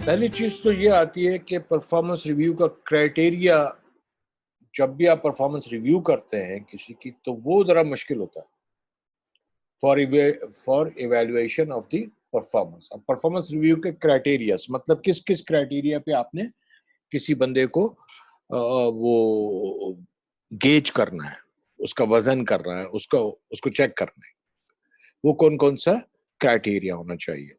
پہلی چیز تو یہ آتی ہے کہ پرفارمنس ریویو کا کرائٹیریا جب بھی آپ پرفارمنس ریویو کرتے ہیں کسی کی تو وہ ذرا مشکل ہوتا ہے for evaluation of the performance. اب پرفارمنس ریویو کے کرائٹیریاز مطلب کس کس کرائٹیریا پہ آپ نے کسی بندے کو وہ گیج کرنا ہے, اس کا وزن کرنا ہے, اس کو چیک کرنا ہے, وہ کون کون سا کرائٹیریا ہونا چاہیے.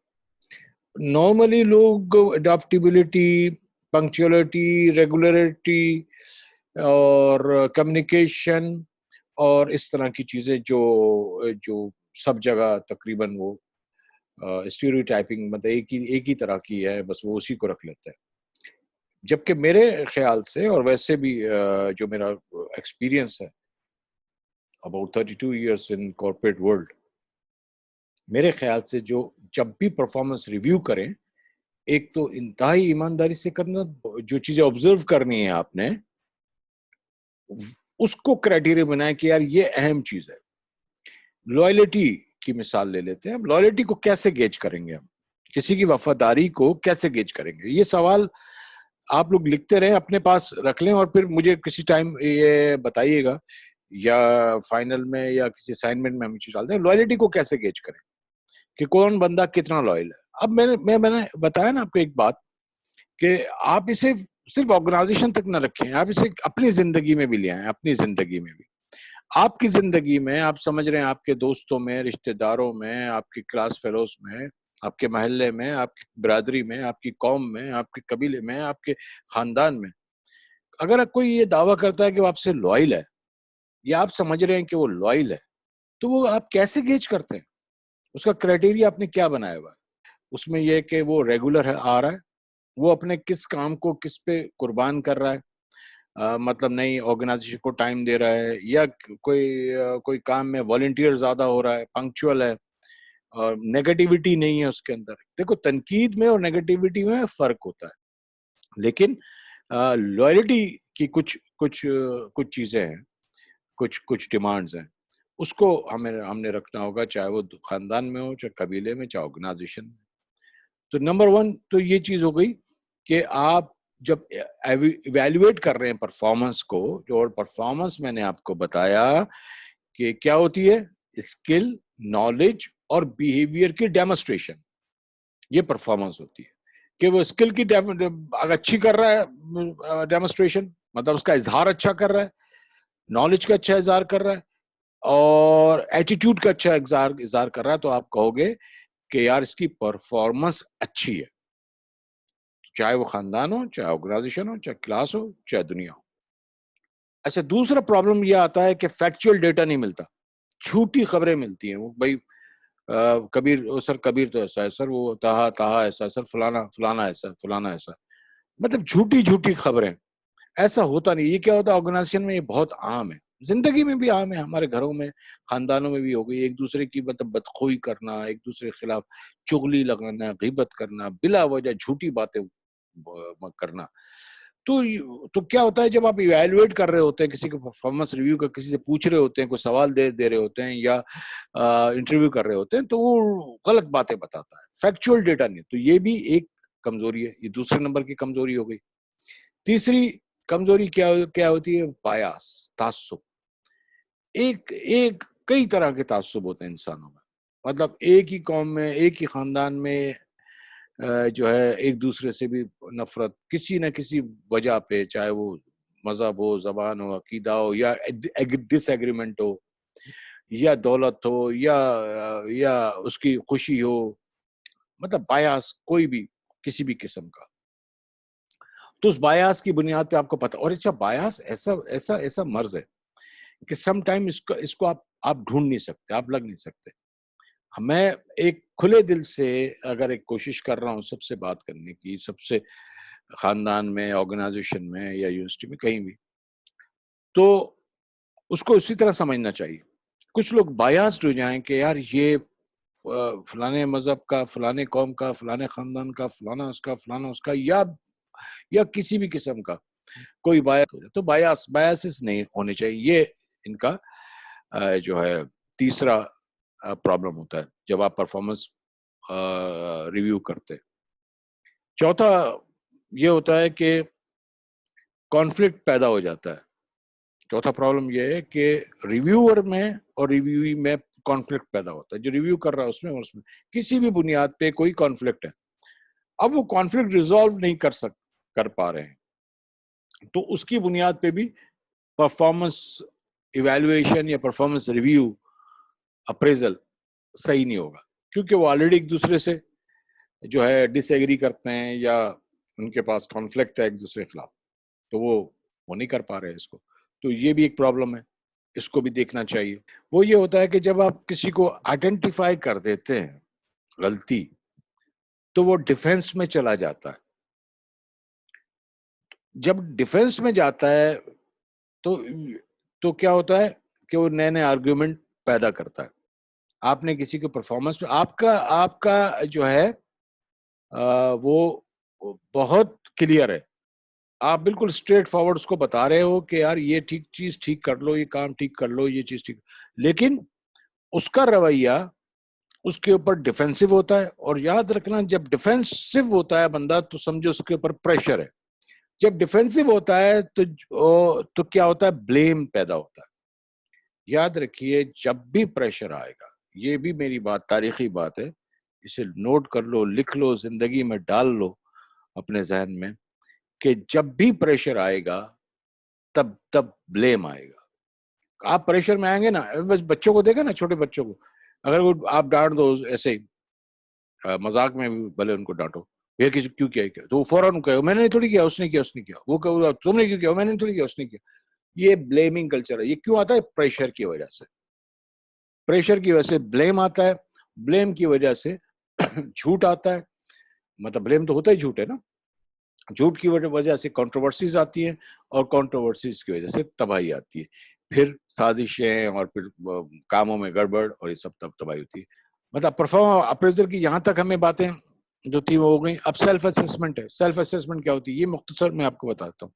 نارملی لوگ اڈاپٹیبلٹی, پنکچولیٹی, ریگولیرٹی اور کمیونیکیشن اور اس طرح کی چیزیں جو سب جگہ تقریباً وہ اسٹیریوٹائپنگ مطلب ایک ہی طرح کی ہے, بس وہ اسی کو رکھ لیتے ہیں. جبکہ میرے خیال سے اور ویسے بھی جو میرا ایکسپیرینس ہے about 32 years in corporate world, میرے خیال سے جب بھی پرفارمنس ریویو کریں ایک تو انتہائی ایمانداری سے کرنا, جو چیزیں آبزرو کرنی ہے آپ نے اس کو کرائٹیریا بنائیں کہ یار یہ اہم چیز ہے. لوائلٹی کی مثال لے لیتے ہیں. لوائلٹی کو کیسے گیج کریں گے ہم, کسی کی وفاداری کو کیسے گیج کریں گے؟ یہ سوال آپ لوگ لکھتے رہیں, اپنے پاس رکھ لیں اور پھر مجھے کسی ٹائم یہ بتائیے گا یا فائنل میں یا کسی اسائنمنٹ میں ہم چیز ڈالتے ہیں لوائلٹی کو کیسے گیج کریں کہ کون بندہ کتنا لوئل ہے. اب میں نے بتایا نا آپ کو ایک بات کہ آپ اسے صرف آرگنائزیشن تک نہ رکھیں, آپ اسے اپنی زندگی میں بھی لے آئیں. اپنی زندگی میں بھی, آپ کی زندگی میں آپ سمجھ رہے ہیں آپ کے دوستوں میں, رشتہ داروں میں, آپ کی کلاس فیلوز میں, آپ کے محلے میں, آپ کی برادری میں, آپ کی قوم میں, آپ کے قبیلے میں, آپ کے خاندان میں, اگر کوئی یہ دعویٰ کرتا ہے کہ وہ آپ سے لوئل ہے یا آپ سمجھ رہے ہیں کہ وہ لوئل ہے تو وہ آپ کیسے گیج کرتے ہیں؟ اس کا کرائٹیریا آپ نے کیا بنایا ہوا ہے؟ اس میں یہ کہ وہ ریگولر آ رہا ہے, وہ اپنے کس کام کو کس پہ قربان کر رہا ہے, مطلب نئی آرگنائزیشن کو ٹائم دے رہا ہے, یا کوئی کام میں والنٹیئر زیادہ ہو رہا ہے, پنکچوئل ہے, اور نیگیٹیوٹی نہیں ہے اس کے اندر. دیکھو تنقید میں اور نیگیٹیوٹی میں فرق ہوتا ہے, لیکن لوائلٹی کی کچھ چیزیں ہیں, کچھ ڈیمانڈز ہیں, اس کو ہم نے رکھنا ہوگا, چاہے وہ خاندان میں ہو, چاہے قبیلے میں, چاہے آرگنائزیشن میں. تو نمبر 1 تو یہ چیز ہو گئی کہ آپ جب ایویلویٹ کر رہے ہیں پرفارمنس کو, جو اور پرفارمنس میں نے آپ کو بتایا کہ کیا ہوتی ہے, اسکل, نالج اور بیہیویئر کی ڈیمونسٹریشن. یہ پرفارمنس ہوتی ہے کہ وہ اسکل کی اچھی کر رہا ہے ڈیمونسٹریشن, مطلب اس کا اظہار اچھا کر رہا ہے, نالج کا اچھا اظہار کر رہا ہے, اور ایٹیٹیوڈ کا اچھا اظہار کر رہا ہے, تو آپ کہو گے کہ یار اس کی پرفارمنس اچھی ہے, چاہے وہ خاندان ہو, چاہے آرگنائزیشن ہو, چاہے کلاس ہو, چاہے دنیا ہو. اچھا, دوسرا پرابلم یہ آتا ہے کہ فیکچوئل ڈیٹا نہیں ملتا, جھوٹی خبریں ملتی ہیں. وہ بھائی کبیر تو ایسا ہے سر, وہ تہا ایسا ہے سر, فلانا ایسا, فلانا ایسا, مطلب جھوٹی خبریں. ایسا ہوتا نہیں. یہ کیا ہوتا ہے آرگنائزیشن میں, یہ بہت عام ہے, زندگی میں بھی عام ہے, ہمارے گھروں میں, خاندانوں میں بھی ہو گئی. ایک دوسرے کی مطلب بدخوئی کرنا, ایک دوسرے کے خلاف چغلی لگانا, غیبت کرنا, بلا وجہ جھوٹی باتیں کرنا. تو کیا ہوتا ہے جب آپ ایویلویٹ کر رہے ہوتے ہیں کسی کو پرفارمنس ریویو کا, کسی سے پوچھ رہے ہوتے ہیں, کوئی سوال دے رہے ہوتے ہیں یا انٹرویو کر رہے ہوتے ہیں, تو وہ غلط باتیں بتاتا ہے, فیکچوئل ڈیٹا نہیں. تو یہ بھی ایک کمزوری ہے, یہ دوسرے نمبر کی کمزوری ہو گئی. تیسری کمزوری کیا ہوتی ہے, بایاس, تعصب. کئی طرح کے تعصب ہوتے ہیں انسانوں میں, مطلب ایک ہی قوم میں, ایک ہی خاندان میں جو ہے ایک دوسرے سے بھی نفرت کسی نہ کسی وجہ پہ, چاہے وہ مذہب ہو, زبان ہو, عقیدہ ہو, یا ڈس ایگریمنٹ ہو, یا دولت ہو, یا اس کی خوشی ہو, مطلب بایاس کوئی بھی کسی بھی قسم کا. تو اس بایاس کی بنیاد پہ آپ کو پتا, اور اچھا بایاس ایسا مرض ہے کہ سم ٹائم اس کو آپ ڈھونڈ نہیں سکتے, آپ لگ نہیں سکتے. میں ایک کھلے دل سے اگر ایک کوشش کر رہا ہوں سب سے بات کرنے کی, سب سے خاندان میں, آرگنائزیشن میں یا یونیورسٹی میں, کہیں بھی, تو اس کو اسی طرح سمجھنا چاہیے. کچھ لوگ بایاسڈ ہو جائیں کہ یار یہ فلانے مذہب کا, فلانے قوم کا, فلانے خاندان کا, فلانا اس کا, یا کسی بھی قسم کا کوئی بایاس ہو جائے, تو بایاسز نہیں ہونے چاہیے. یہ ان کا جو ہے تیسرا پرابلم ہوتا ہے جب آپ پرفارمنس ریویو کرتے. چوتھا یہ ہوتا ہے کہ کانفلکٹ پیدا ہو جاتا ہے. چوتھا پرابلم یہ ہے کہ ریویور میں اور ریویوی میں کانفلکٹ پیدا ہوتا ہے. جو ریویو کر رہا ہے اس میں کسی بھی بنیاد پہ کوئی کانفلکٹ ہے, اب وہ کانفلکٹ ریزالو نہیں کر پا رہے ہیں, تو اس کی بنیاد پہ بھی پرفارمنس ایویلویشن یا پرفارمنس ریویو اپریزل صحیح نہیں ہوگا, کیونکہ وہ آلریڈی ایک دوسرے سے جو ہے ڈس ایگری کرتے ہیں یا ان کے پاس کانفلکٹ ہے ایک دوسرے کے خلاف, تو وہ نہیں کر پا رہے اس کو. تو یہ بھی ایک پرابلم ہے, اس کو بھی دیکھنا چاہیے. وہ یہ ہوتا ہے کہ جب آپ کسی کو آئیڈینٹیفائی کر دیتے ہیں غلطی, تو وہ ڈیفینس میں چلا جاتا ہے. جب ڈیفینس میں جاتا ہے تو کیا ہوتا ہے کہ وہ نئے نئے آرگیومنٹ پیدا کرتا ہے. آپ نے کسی کے پرفارمنس میں آپ کا جو ہے وہ بہت کلیئر ہے, آپ بالکل اسٹریٹ فارورڈ اس کو بتا رہے ہو کہ یار یہ چیز ٹھیک کر لو, یہ کام ٹھیک کر لو, یہ چیز ٹھیک, لیکن اس کا رویہ اس کے اوپر ڈیفینسو ہوتا ہے. اور یاد رکھنا, جب ڈیفینسو ہوتا ہے بندہ تو سمجھو اس کے اوپر پریشر ہے. جب ڈیفینسو ہوتا ہے تو کیا ہوتا ہے, بلیم پیدا ہوتا ہے. یاد رکھیے جب بھی پریشر آئے گا, یہ بھی میری بات تاریخی بات ہے, اسے نوٹ کر لو, لکھ لو, زندگی میں ڈال لو اپنے ذہن میں, کہ جب بھی پریشر آئے گا تب بلیم آئے گا. آپ پریشر میں آئیں گے نا, بس بچوں کو دیکھیں نا, چھوٹے بچوں کو اگر وہ آپ ڈانٹ دو ایسے ہی مذاق میں بھی, بھلے ان کو ڈانٹو, یہ کسی کیوں کیا تو وہ فوراً کہے میں نے تھوڑی کیا, اس نے کیا, اس نے کیا, وہ کہ تم نے کیوں کیا, میں نے تھوڑی کیا, اس نے کیا. یہ بلیمنگ کلچر ہے. یہ کیوں آتا ہے؟ پریشر کی وجہ سے. پریشر کی وجہ سے بلیم آتا ہے, بلیم کی وجہ سے جھوٹ آتا ہے, مطلب بلیم تو ہوتا ہی جھوٹ ہے نا, جھوٹ کی وجہ سے کنٹروورسیز آتی ہیں, اور کنٹروورسیز کی وجہ سے تباہی آتی ہے, پھر سازشیں اور پھر کاموں میں گڑبڑ, اور یہ سب تباہی ہوتی ہے. مطلب پرفارم اپریزل کی یہاں تک ہمیں باتیں جو تھی وہ ہو گئی. اب سیلف اسسمنٹ ہے. سیلف اسسمنٹ کیا ہوتی ہے, یہ مختصر میں آپ کو بتاتا ہوں.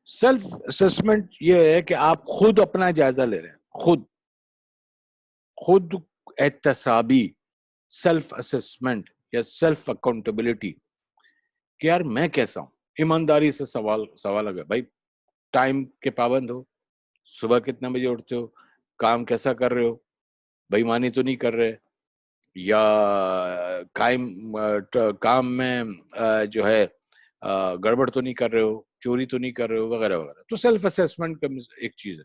سیلف اسسمنٹ یہ ہے کہ آپ خود اپنا جائزہ لے رہے ہیں, خود احتسابی سیلف اسسمنٹ یا سیلف اکاؤنٹیبلٹی, کہ یار میں کیسا ہوں. ایمانداری سے سوال اگر بھائی ٹائم کے پابند ہو, صبح کتنے بجے اٹھتے ہو, کام کیسا کر رہے ہو, بےایمانی تو نہیں کر رہے, یا کام میں جو ہے گڑبڑ تو نہیں کر رہے ہو, چوری تو نہیں کر رہے ہو, وغیرہ وغیرہ. تو سیلف اسسمنٹ کا ایک چیز ہے.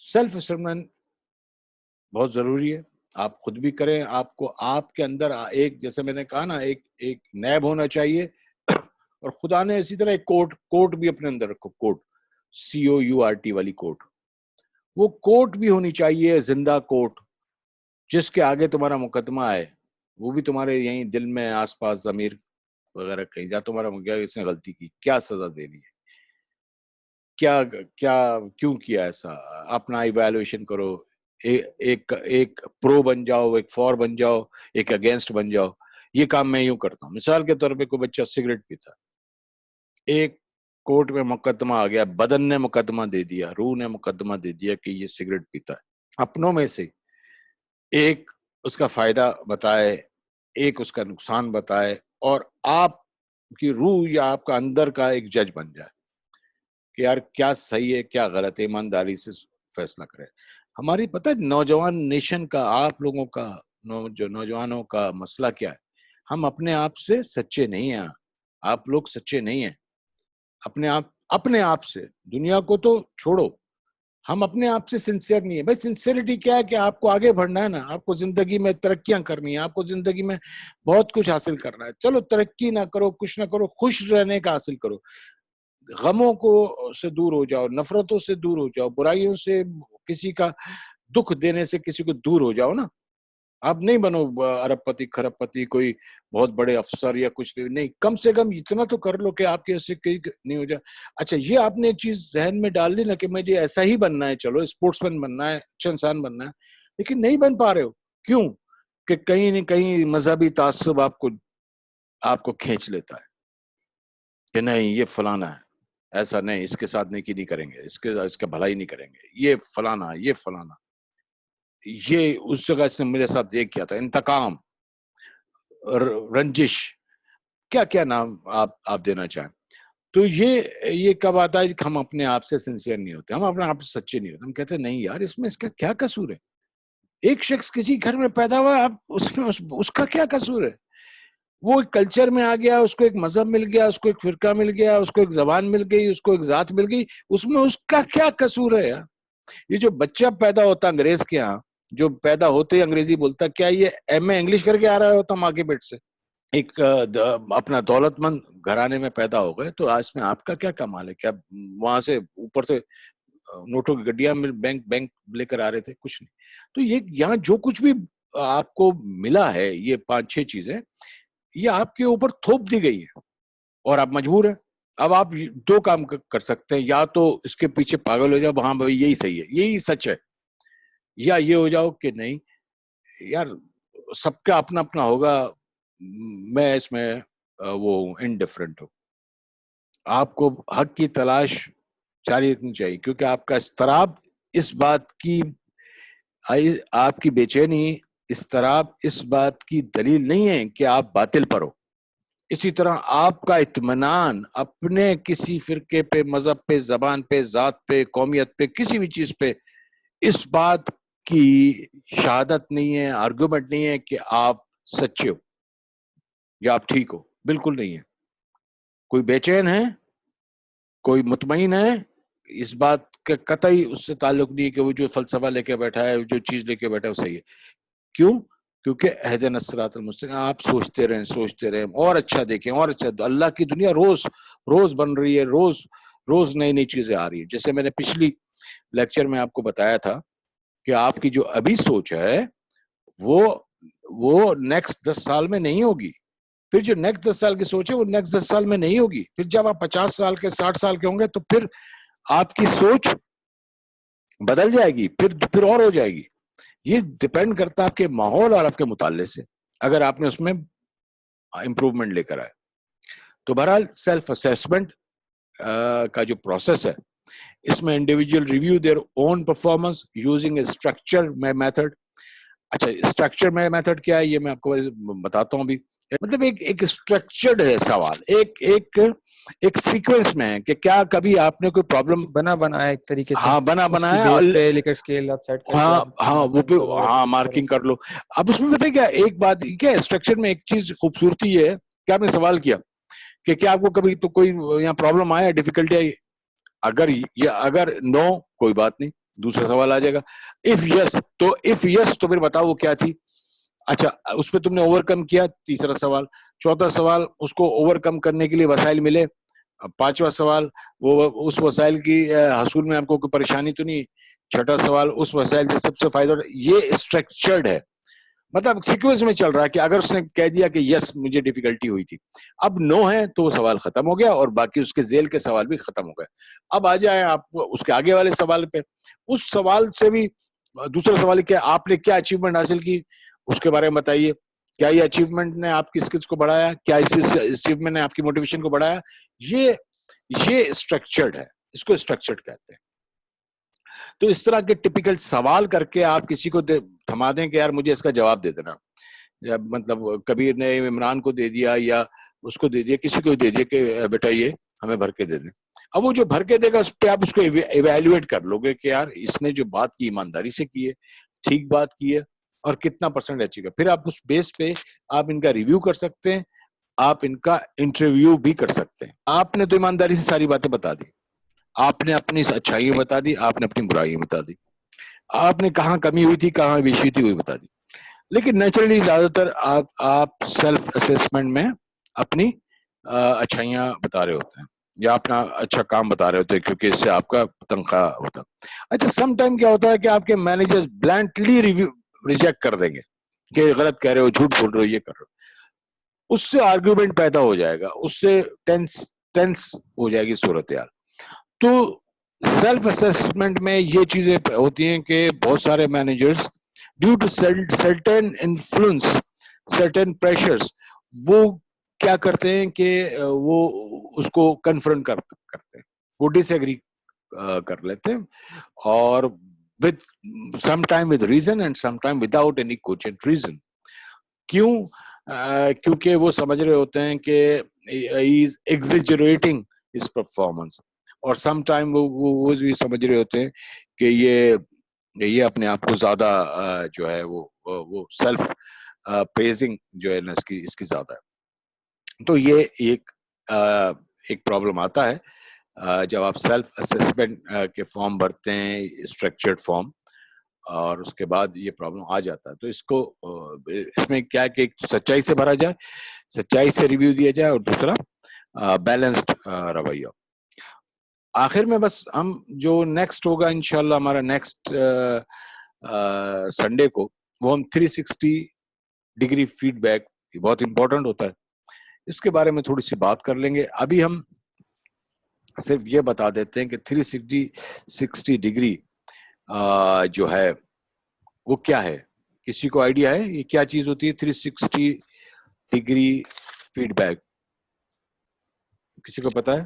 سیلف اسسمنٹ بہت ضروری ہے, آپ خود بھی کریں. آپ کو آپ کے اندر ایک, جیسے میں نے کہا نا, ایک نیب ہونا چاہیے, اور خدا نے اسی طرح ایک کوٹ بھی اپنے اندر رکھو, کوٹ COURT والی کوٹ, وہ کوٹ بھی ہونی چاہیے, زندہ کوٹ, جس کے آگے تمہارا مقدمہ ہے, وہ بھی تمہارے یہیں دل میں آس پاس ضمیر وغیرہ کہیں جا تمہارا اس نے غلطی کی, کیا سزا دینی ہے, کیوں کیا ایسا. اپنا ایویلویشن کرو, ایک پرو بن جاؤ, ایک فور بن جاؤ, ایک اگینسٹ بن جاؤ. یہ کام میں یوں کرتا ہوں. مثال کے طور پہ کوئی بچہ سگریٹ پیتا, ایک کورٹ میں مقدمہ آ گیا, بدن نے مقدمہ دے دیا, روح نے مقدمہ دے دیا کہ یہ سگریٹ پیتا ہے. اپنوں میں سے ایک اس کا فائدہ بتائے, ایک اس کا نقصان بتائے, اور آپ کی روح یا آپ کا اندر کا ایک جج بن جائے کہ یار کیا صحیح ہے کیا غلط ہے, ایمانداری سے فیصلہ کرے. ہماری پتہ ہے نوجوان نیشن کا, آپ لوگوں کا, جو نوجوانوں کا مسئلہ کیا ہے, ہم اپنے آپ سے سچے نہیں ہیں. آپ لوگ سچے نہیں ہیں اپنے آپ سے. دنیا کو تو چھوڑو, ہم اپنے آپ سے سنسیئر نہیں ہے. بھائی سنسیئرٹی کیا ہے کہ آپ کو آگے بڑھنا ہے نا, آپ کو زندگی میں ترقیاں کرنی ہے, آپ کو زندگی میں بہت کچھ حاصل کرنا ہے. چلو ترقی نہ کرو, کچھ نہ کرو, خوش رہنے کا حاصل کرو, غموں کو سے دور ہو جاؤ, نفرتوں سے دور ہو جاؤ, برائیوں سے, کسی کا دکھ دینے سے کسی کو دور ہو جاؤ نا. آپ نہیں بنو ارب پتی کھرب پتی, کوئی بہت بڑے افسر یا کچھ نہیں, کم سے کم اتنا تو کر لو کہ آپ کے ایسے نہیں ہو جائے. اچھا یہ آپ نے ایک چیز ذہن میں ڈال لی نا کہ مجھے ایسا ہی بننا ہے, چلو اسپورٹس مین بننا ہے, اچھا انسان بننا ہے, لیکن نہیں بن پا رہے ہو. کیوں؟ کہ کہیں نہ کہیں مذہبی تعصب آپ کو کھینچ لیتا ہے کہ نہیں یہ فلانا ہے, ایسا نہیں, اس کے ساتھ نیکی نہیں کریں گے, اس کا بھلائی نہیں کریں گے, یہ فلانا, یہ اس جگہ اس نے میرے ساتھ یہ کیا تھا, انتقام. رنجش، کیا کیا نام آپ دینا چاہیں. تو یہ کب آتا ہے کہ ہم اپنے آپ سے سنسیئر نہیں ہوتے, ہم اپنے آپ سے سچے نہیں ہوتے. ہم کہتے ہیں نہیں یار اس میں اس کا کیا قصور ہے, ایک شخص کسی گھر میں پیدا ہوا, اب اس میں اس کا کیا قصور ہے؟ وہ ایک کلچر میں آ گیا, اس کو ایک مذہب مل گیا, اس کو ایک فرقہ مل گیا, اس کو ایک زبان مل گئی, اس کو ایک ذات مل گئی, اس میں اس کا کیا قصور ہے یار؟ یہ جو بچہ پیدا ہوتا انگریز کے ہاں, جو پیدا ہوتے ہی انگریزی بولتا, کیا یہ ایم اے انگلش کر کے آ رہا ہوتا ماں کے پیٹ سے؟ ایک اپنا دولت مند گھرانے میں پیدا ہو گئے تو آج میں آپ کا کیا کمال ہے؟ کیا وہاں سے اوپر سے نوٹوں کی گڈیاں میں بینک لے کر آ رہے تھے؟ کچھ نہیں. تو یہ یہاں جو کچھ بھی آپ کو ملا ہے, یہ 5-6 چیزیں, یہ آپ کے اوپر تھوپ دی گئی ہے اور آپ مجبور ہیں. اب آپ 2 کام کر سکتے ہیں, یا تو اس کے پیچھے پاگل ہو جاؤ, ہاں بھائی یہی صحیح ہے, یہی سچ ہے, یا یہ ہو جاؤ کہ نہیں یار سب کا اپنا اپنا ہوگا, میں اس میں وہ انڈیفرنٹ ہوں. آپ کو حق کی تلاش جاری رکھنی چاہیے, کیونکہ آپ کا اضطراب اس بات کی, آپ کی بے چینی اضطراب اس بات کی دلیل نہیں ہے کہ آپ باطل پر ہو. اسی طرح آپ کا اطمینان اپنے کسی فرقے پہ, مذہب پہ, زبان پہ, ذات پہ, قومیت پہ, کسی بھی چیز پہ اس بات کی شہادت نہیں ہے, آرگومنٹ نہیں ہے کہ آپ سچے ہو یا آپ ٹھیک ہو. بالکل نہیں ہے. کوئی بے چین ہے, کوئی مطمئن ہے, اس بات کا قطعی اس سے تعلق نہیں ہے کہ وہ جو فلسفہ لے کے بیٹھا ہے, جو چیز لے کے بیٹھا ہے وہ صحیح ہے. کیوں؟ کیونکہ اہدنا الصراط المستقیم, آپ سوچتے رہیں اور اچھا دیکھیں اور اچھا. اللہ کی دنیا روز بن رہی ہے, روز نئی نئی چیزیں آ رہی ہیں. جیسے میں نے پچھلی لیکچر میں آپ کو بتایا تھا کہ آپ کی جو ابھی سوچ ہے وہ نیکسٹ 10 سال میں نہیں ہوگی. پھر جو نیکسٹ 10 سال کی سوچ ہے وہ نیکسٹ 10 سال میں نہیں ہوگی. پھر جب آپ 50 سال کے 60 سال کے ہوں گے تو پھر آپ کی سوچ بدل جائے گی, پھر اور ہو جائے گی. یہ ڈپینڈ کرتا ہے آپ کے ماحول اور آپ کے مطالعے سے, اگر آپ نے اس میں امپروومنٹ لے کر آئے. تو بہرحال سیلف اسیسمنٹ کا جو پروسیس ہے, اس میں individual review their own performance using a structure method. اچھا, اسٹرکچر میتھڈ کیا ہے یہ میں آپ کو بتاتا ہوں. ابھی مطلب ایک اسٹرکچرڈ ہے سوال, ایک سیکوینس میں ہے کہ کیا کبھی آپ نے کوئی پرابلم بنا ایک طریقے سے, ہاں بنایا, ہاں مارکنگ کر لو. اب اس میں پتہ کیا ایک بات کیا اسٹرکچر میں ایک چیز خوبصورتی ہے کہ آپ نے سوال کیا کہ کیا آپ کو کبھی تو کوئی یہاں پرابلم آیا, ڈیفیکلٹی آئی؟ اگر نو کوئی بات نہیں, دوسرا سوال آ جائے گا. اف یس تو پھر بتاؤ وہ کیا تھی. اچھا اس پہ تم نے اوور کم کیا, تیسرا سوال. چوتھا سوال اس کو اوور کم کرنے کے لیے وسائل ملے. پانچواں سوال وہ اس وسائل کی حصول میں آپ کو کوئی پریشانی تو نہیں. چھٹا سوال اس وسائل سے سب سے فائدہ. یہ اسٹرکچرڈ ہے, مطلب سیکوینس میں چل رہا ہے کہ اگر اس نے کہہ دیا کہ یس مجھے ڈیفیکلٹی ہوئی تھی, اب نو ہے تو وہ سوال ختم ہو گیا اور باقی اس کے ذیل کے سوال بھی ختم ہو گئے. اب آ جائیں آپ اس کے آگے والے سوال پہ. اس سوال سے بھی دوسرا سوال کیا, آپ نے کیا اچیومنٹ حاصل کی اس کے بارے میں بتائیے. کیا یہ اچیومنٹ نے آپ کی اسکلز کو بڑھایا, کیا اس اچیومنٹ نے آپ کی موٹیویشن کو بڑھایا. یہ اسٹرکچرڈ ہے, اس کو اسٹرکچرڈ کہتے ہیں. تو اس طرح کے ٹپیکل سوال کر کے آپ کسی کو تھما دیں کہ یار مجھے اس کا جواب دے دینا. مطلب کبیر نے عمران کو دے دیا یا اس کو دے دیا, کسی کو دے دیا کہ بیٹا یہ ہمیں بھر کے دے دیں. اب وہ جو بھر کے دے گا اس پہ آپ اس کو ایویلویٹ کر لو گے کہ یار اس نے جو بات کی ایمانداری سے کی ہے, ٹھیک بات کی ہے, اور کتنا پرسنٹ اچیو. پھر آپ اس بیس پہ آپ ان کا ریویو کر سکتے ہیں, آپ ان کا انٹرویو بھی کر سکتے ہیں. آپ نے تو ایمانداری سے ساری باتیں بتا دی, آپ نے اپنی اچھائی بتا دی, آپ نے اپنی برائی بتا دی, آپ نے کہاں کمی ہوئی تھی کہاں بیشی تھی وہی بتا دی. لیکن نیچرلی زیادہ تر آپ سیلف اسیسمنٹ میں اپنی اچھائیاں بتا رہے ہوتے ہیں یا اپنا اچھا کام بتا رہے ہوتے ہیں, کیونکہ اس سے آپ کا تنخواہ ہوتا. اچھا سم ٹائم کیا ہوتا ہے کہ آپ کے مینیجر بلینٹلی ریجیکٹ کر دیں گے کہ غلط کہہ رہے ہو, جھوٹ بول رہے ہو, یہ کر رہے ہو. اس سے آرگیومنٹ پیدا ہو جائے گا, اس سے ٹینس ہو جائے گی صورتحال. تو سیلف اسیسمنٹ میں یہ چیزیں ہوتی ہیں کہ بہت سارے managers due to certain influence, certain pressures, وہ کیا کرتے ہیں کہ وہ اس کو کنفرنٹ کرتے ہیں, وہ ڈس ایگری کر لیتے ہیں, اور some time with reason and some time without any cogent reason. کیوں؟ کیونکہ وہ سمجھ رہے ہوتے ہیں کہ he is exaggerating his performance, اور سم ٹائم وہ بھی سمجھ رہے ہوتے ہیں کہ یہ اپنے آپ کو زیادہ جو ہے وہ سیلف پریزنگ جو ہے نا اس کی زیادہ ہے. تو یہ ایک پرابلم آتا ہے جب آپ سیلف اسسمنٹ کے فارم بھرتے ہیں اسٹرکچرڈ فارم, اور اس کے بعد یہ پرابلم آ جاتا ہے. تو اس میں کیا کہ سچائی سے بھرا جائے, سچائی سے ریویو دیا جائے, اور دوسرا بیلنسڈ رویہ. آخر میں بس ہم جو نیکسٹ ہوگا انشاءاللہ ہمارا نیکسٹ سنڈے کو, وہ ہم 360 ڈگری فیڈ بیک, یہ بہت امپورٹنٹ ہوتا ہے, اس کے بارے میں تھوڑی سی بات کر لیں گے. ابھی ہم صرف یہ بتا دیتے ہیں کہ 360 ڈگری جو ہے وہ کیا ہے. کسی کو آئیڈیا ہے یہ کیا چیز ہوتی ہے 360 ڈگری فیڈ بیک؟ کسی کو پتا ہے؟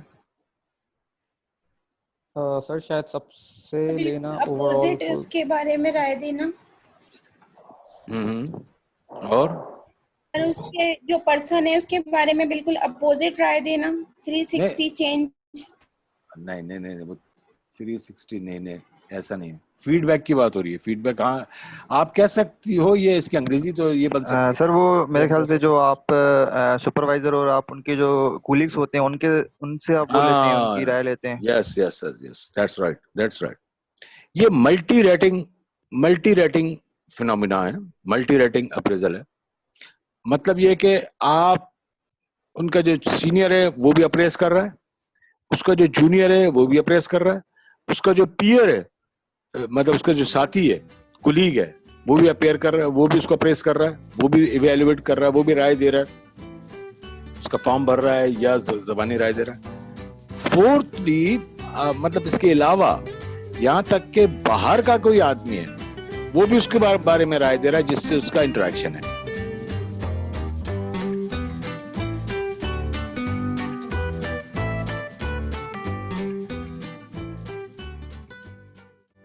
سر شاید سب سے لینا اپوزٹ اس کے بارے میں رائے دینا, اور اس کے جو پرسن ہے اس کے بارے میں بالکل اپوزٹ رائے دینا. 360 چینج نہیں وہ 360 نہیں, ایسا نہیں. فیڈ بیک کی بات ہو رہی ہے. فیڈ بیک ہاں آپ کہہ سکتی ہو, یہ اس کی انگریزی تو یہ بن سکتی ہے سر. وہ میرے خیال سے جو آپ سپروائزر اور آپ ان کے جو کولیگس ہوتے ہیں ان سے آپ وہ لیتے ہیں, ان کی رائے لیتے ہیں. Yes that's right. یہ ملٹی ریٹنگ فینومینا ہے, ملٹی ریٹنگ اپریزل ہے. مطلب یہ کہ آپ ان کا جو سینئر ہے وہ بھی اپریز کر رہا ہے, اس کا جو جونیئر ہے وہ بھی اپریز کر رہا ہے, اس کا جو پیئر ہے مطلب اس کا جو ساتھی ہے, کولیگ ہے, وہ بھی اپیئر کر رہا ہے, وہ بھی اس کو اپریز کر رہا ہے, وہ بھی ایویلویٹ کر رہا ہے, وہ بھی رائے دے رہا ہے, اس کا فارم بھر رہا ہے یا زبانی رائے دے رہا ہے. فورتھلی مطلب اس کے علاوہ یہاں تک کہ باہر کا کوئی آدمی ہے وہ بھی اس کے بارے میں رائے دے رہا ہے جس سے اس کا انٹریکشن ہے.